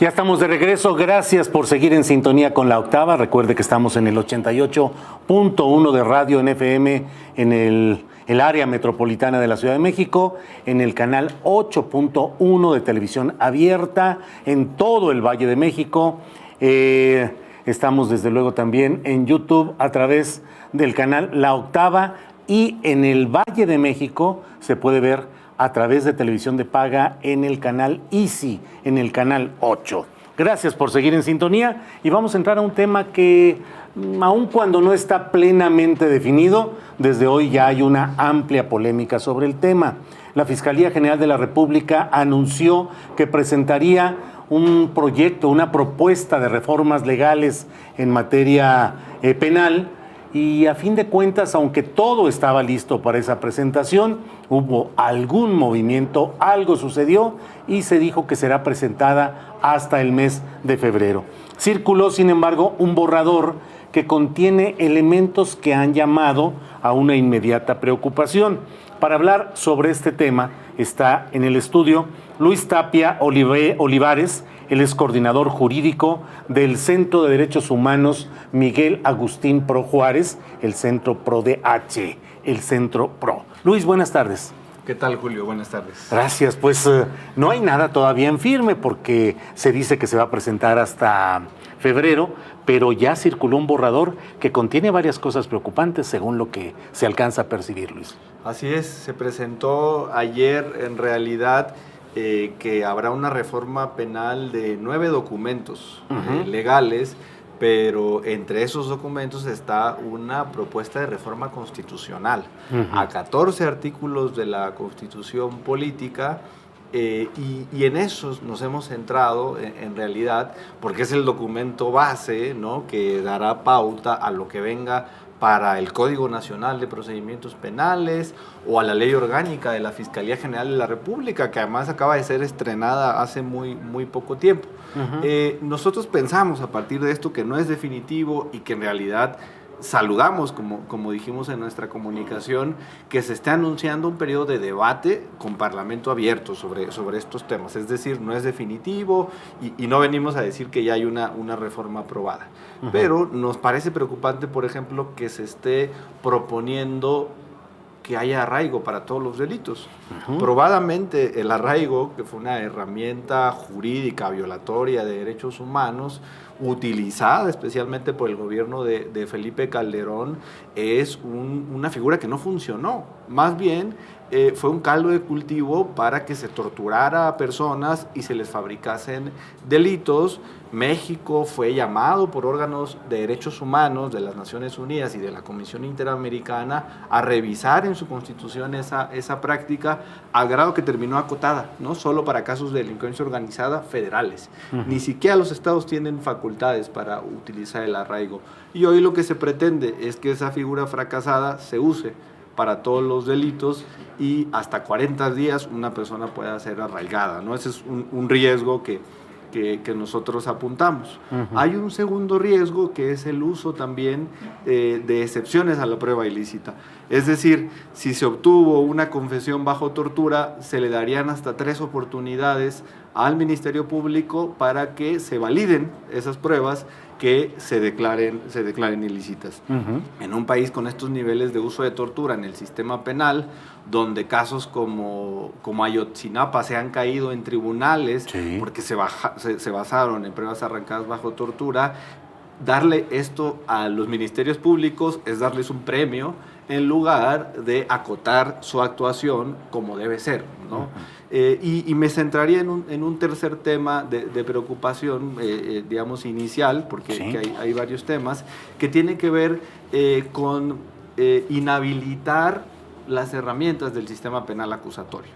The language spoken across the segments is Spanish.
Ya estamos de regreso. Gracias por seguir en sintonía con La Octava. Recuerde que estamos en el 88.1 de radio en FM en el área metropolitana de la Ciudad de México, en el canal 8.1 de televisión abierta en todo el Valle de México. Estamos desde luego también en YouTube a través del canal La Octava, y en el Valle de México se puede ver a través de televisión de paga en el canal Easy, en el canal 8. Gracias por seguir en sintonía y vamos a entrar a un tema que, aun cuando no está plenamente definido, desde hoy ya hay una amplia polémica sobre el tema. La Fiscalía General de la República anunció que presentaría un proyecto, una propuesta de reformas legales en materia penal. Y a fin de cuentas, aunque todo estaba listo para esa presentación, hubo algún movimiento, algo sucedió y se dijo que será presentada hasta el mes de febrero. Circuló, sin embargo, un borrador que contiene elementos que han llamado a una inmediata preocupación. Para hablar sobre este tema está en el estudio Luis Tapia Olivares. Él es coordinador jurídico del Centro de Derechos Humanos Miguel Agustín Pro Juárez, el Centro Pro DH, el Centro Pro. Luis, buenas tardes. ¿Qué tal, Julio? Buenas tardes. Gracias. Pues no hay nada todavía en firme porque se dice que se va a presentar hasta febrero, pero ya circuló un borrador que contiene varias cosas preocupantes según lo que se alcanza a percibir, Luis. Así es, se presentó ayer en realidad que habrá una reforma penal de 9 documentos legales, pero entre esos documentos está una propuesta de reforma constitucional a 14 artículos de la Constitución Política. Y en esos nos hemos centrado en realidad porque es el documento base, ¿no?, que dará pauta a lo que venga para el Código Nacional de Procedimientos Penales o a la Ley Orgánica de la Fiscalía General de la República, que además acaba de ser estrenada hace muy poco tiempo. Nosotros pensamos a partir de esto que no es definitivo y que en realidad saludamos, como dijimos en nuestra comunicación, que se esté anunciando un periodo de debate con Parlamento abierto sobre estos temas. Es decir, no es definitivo y no venimos a decir que ya hay una reforma aprobada. Pero nos parece preocupante, por ejemplo, que se esté proponiendo que haya arraigo para todos los delitos. Probadamente el arraigo, que fue una herramienta jurídica violatoria de derechos humanos, utilizada especialmente por el gobierno de Felipe Calderón, es una figura que no funcionó. Más bien fue un caldo de cultivo para que se torturara a personas y se les fabricasen delitos. México fue llamado por órganos de derechos humanos de las Naciones Unidas y de la Comisión Interamericana a revisar en su constitución esa práctica, al grado que terminó acotada, no solo para casos de delincuencia organizada federales. Ni siquiera los estados tienen facultades para utilizar el arraigo. Y hoy lo que se pretende es que esa figura fracasada se use para todos los delitos y hasta 40 días una persona pueda ser arraigada, ¿no? Ese es un riesgo que nosotros apuntamos. Hay un segundo riesgo que es el uso también de excepciones a la prueba ilícita. Es decir, si se obtuvo una confesión bajo tortura, se le darían hasta 3 oportunidades al Ministerio Público para que se validen esas pruebas que se declaren ilícitas. En un país con estos niveles de uso de tortura en el sistema penal, donde casos como Ayotzinapa se han caído en tribunales porque se basaron en pruebas arrancadas bajo tortura, darle esto a los ministerios públicos es darles un premio en lugar de acotar su actuación como debe ser, ¿no? Y me centraría en un tercer tema de preocupación, digamos, inicial, porque que hay varios temas, que tiene que ver con inhabilitar las herramientas del sistema penal acusatorio.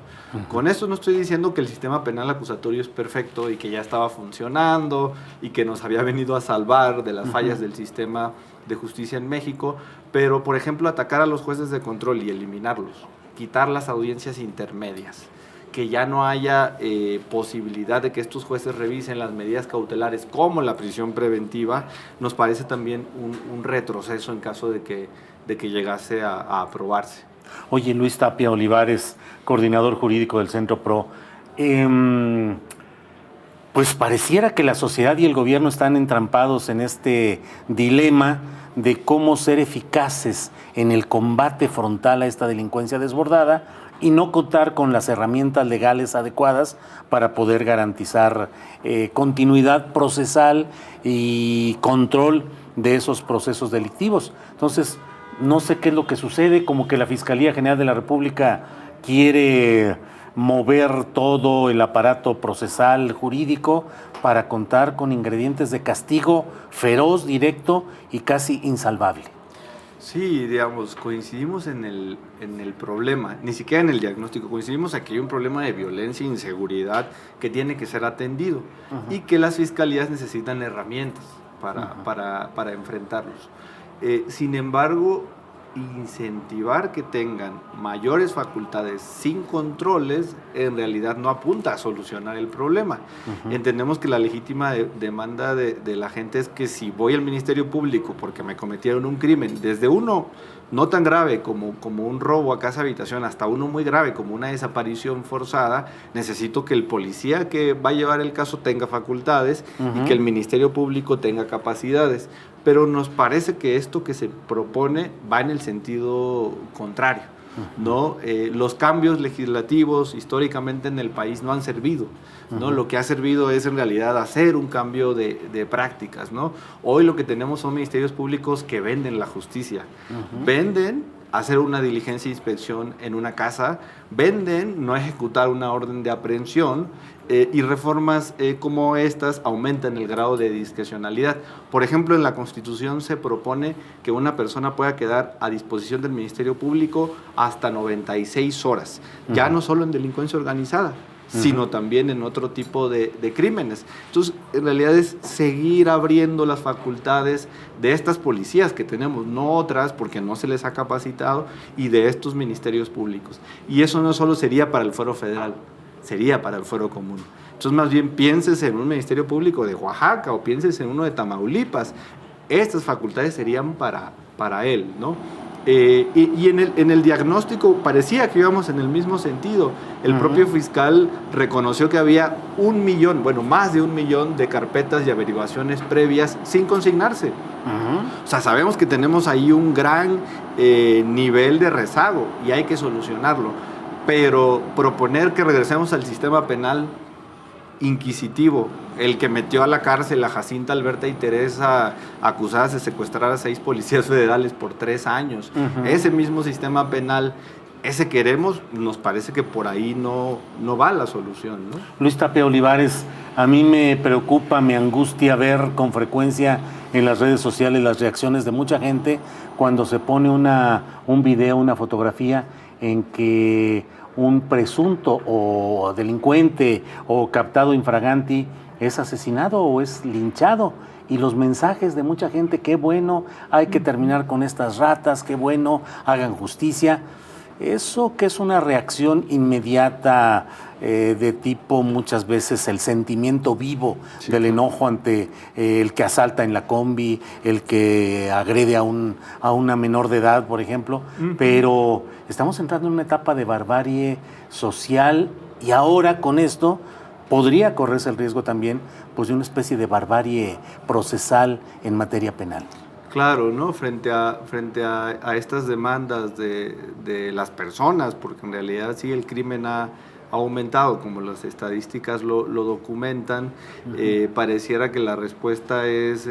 Con esto no estoy diciendo que el sistema penal acusatorio es perfecto y que ya estaba funcionando y que nos había venido a salvar de las fallas del sistema de justicia en México, pero, por ejemplo, atacar a los jueces de control y eliminarlos, quitar las audiencias intermedias, que ya no haya posibilidad de que estos jueces revisen las medidas cautelares como la prisión preventiva, nos parece también un retroceso en caso de que llegase a aprobarse. Oye, Luis Tapia Olivares, coordinador jurídico del Centro Pro, Pues pareciera que la sociedad y el gobierno están entrampados en este dilema de cómo ser eficaces en el combate frontal a esta delincuencia desbordada y no contar con las herramientas legales adecuadas para poder garantizar continuidad procesal y control de esos procesos delictivos. Entonces, no sé qué es lo que sucede, como que la Fiscalía General de la República quiere mover todo el aparato procesal jurídico para contar con ingredientes de castigo feroz, directo y casi insalvable. Sí, digamos, coincidimos en el problema, ni siquiera en el diagnóstico, coincidimos en que hay un problema de violencia e inseguridad que tiene que ser atendido y que las fiscalías necesitan herramientas para enfrentarlos. Sin embargo, incentivar que tengan mayores facultades sin controles en realidad no apunta a solucionar el problema. Entendemos que la legítima demanda de la gente es que si voy al Ministerio Público porque me cometieron un crimen, desde uno no tan grave como un robo a casa habitación hasta uno muy grave como una desaparición forzada, necesito que el policía que va a llevar el caso tenga facultades y que el Ministerio Público tenga capacidades. Pero nos parece que esto que se propone va en el sentido contrario, ¿no? Los cambios legislativos históricamente en el país no han servido, ¿no? Lo que ha servido es en realidad hacer un cambio de prácticas, ¿no? Hoy lo que tenemos son ministerios públicos que venden la justicia, venden hacer una diligencia de inspección en una casa, venden no ejecutar una orden de aprehensión, y reformas como estas aumentan el grado de discrecionalidad. Por ejemplo, en la Constitución se propone que una persona pueda quedar a disposición del Ministerio Público hasta 96 horas, ya no solo en delincuencia organizada, sino también en otro tipo de crímenes. Entonces, en realidad es seguir abriendo las facultades de estas policías que tenemos, no otras, porque no se les ha capacitado, y de estos ministerios públicos. Y eso no solo sería para el fuero federal, sería para el fuero común. Entonces, más bien pienses en un ministerio público de Oaxaca o pienses en uno de Tamaulipas. Estas facultades serían para él, ¿no? Y en el diagnóstico parecía que íbamos en el mismo sentido. El propio fiscal reconoció que había 1 millón, bueno, más de 1 millón de carpetas y averiguaciones previas sin consignarse. O sea, sabemos que tenemos ahí un gran nivel de rezago y hay que solucionarlo. Pero proponer que regresemos al sistema penal inquisitivo, el que metió a la cárcel a Jacinta, Alberta y Teresa acusadas de secuestrar a 6 policías federales por 3 años, ese mismo sistema penal, ese queremos, nos parece que por ahí no va la solución, ¿no? Luis Tapia Olivares, a mí me preocupa, me angustia ver con frecuencia en las redes sociales las reacciones de mucha gente cuando se pone un video, una fotografía en que un presunto o delincuente o captado infraganti es asesinado o es linchado. Y los mensajes de mucha gente, qué bueno, hay que terminar con estas ratas, qué bueno, hagan justicia. Eso que es una reacción inmediata de tipo muchas veces el sentimiento vivo del enojo ante el que asalta en la combi, el que agrede a una menor de edad, por ejemplo, pero estamos entrando en una etapa de barbarie social y ahora con esto podría correrse el riesgo también pues, de una especie de barbarie procesal en materia penal. Claro, ¿no? Frente a estas demandas de las personas, porque en realidad sí el crimen ha aumentado, como las estadísticas lo documentan, pareciera que la respuesta es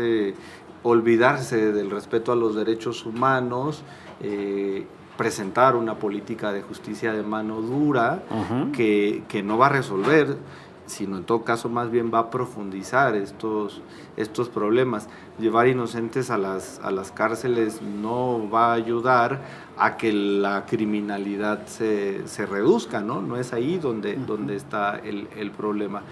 olvidarse del respeto a los derechos humanos, presentar una política de justicia de mano dura que no va a resolver, sino en todo caso más bien va a profundizar estos problemas. Llevar inocentes a las cárceles no va a ayudar a que la criminalidad se reduzca, ¿no? No es ahí donde está el problema.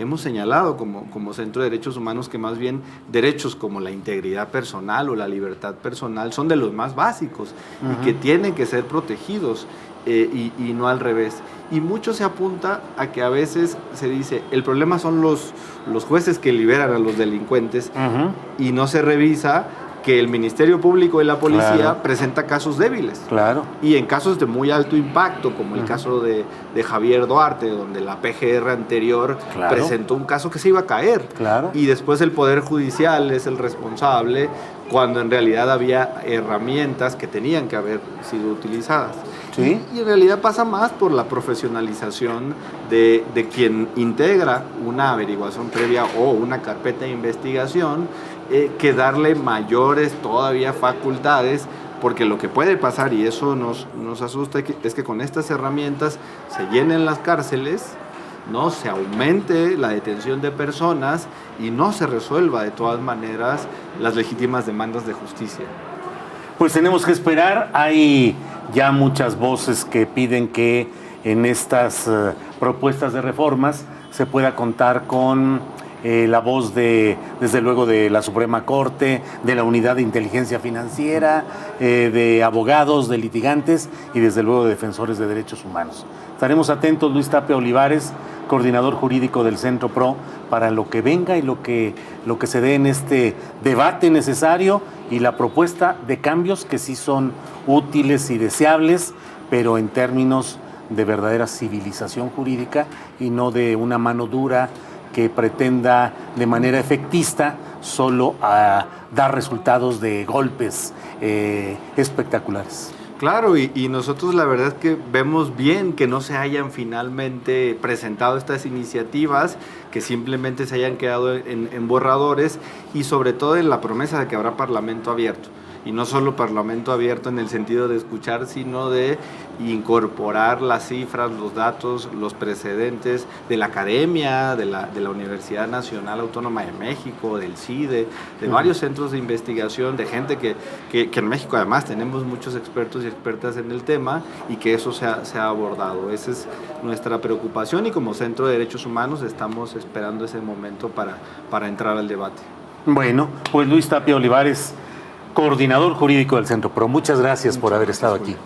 Hemos señalado como Centro de Derechos Humanos que más bien derechos como la integridad personal o la libertad personal son de los más básicos y que tienen que ser protegidos y no al revés. Y mucho se apunta a que a veces se dice, el problema son los jueces que liberan a los delincuentes y no se revisa que el Ministerio Público y la policía Claro. presenta casos débiles. Claro. Y en casos de muy alto impacto, como el caso de Javier Duarte, donde la PGR anterior Claro. presentó un caso que se iba a caer. Claro. Y después el Poder Judicial es el responsable, cuando en realidad había herramientas que tenían que haber sido utilizadas. Sí. Y en realidad pasa más por la profesionalización de quien integra una averiguación previa o una carpeta de investigación, que darle mayores todavía facultades, porque lo que puede pasar, y eso nos asusta, es que con estas herramientas se llenen las cárceles, ¿no? Se aumente la detención de personas y no se resuelva de todas maneras las legítimas demandas de justicia. Pues tenemos que esperar. Hay ya muchas voces que piden que en estas propuestas de reformas se pueda contar con la voz desde luego, de la Suprema Corte, de la Unidad de Inteligencia Financiera, de abogados, de litigantes y desde luego de defensores de derechos humanos. Estaremos atentos, Luis Tapia Olivares, coordinador jurídico del Centro PRO, para lo que venga y lo que se dé en este debate necesario y la propuesta de cambios que sí son útiles y deseables, pero en términos de verdadera civilización jurídica y no de una mano dura que pretenda de manera efectista solo dar resultados de golpes espectaculares. Claro, y nosotros la verdad es que vemos bien que no se hayan finalmente presentado estas iniciativas, que simplemente se hayan quedado en borradores, y sobre todo en la promesa de que habrá parlamento abierto. Y no solo parlamento abierto en el sentido de escuchar, sino de incorporar las cifras, los datos, los precedentes de la academia, de la Universidad Nacional Autónoma de México, del CIDE, de varios centros de investigación, de gente que en México además tenemos muchos expertos y expertas en el tema, y que eso se ha abordado. Esa es nuestra preocupación, y como Centro de Derechos Humanos estamos esperando ese momento para entrar al debate. Bueno, pues Luis Tapia Olivares, coordinador jurídico del Centro PRO, muchas gracias por haber estado aquí.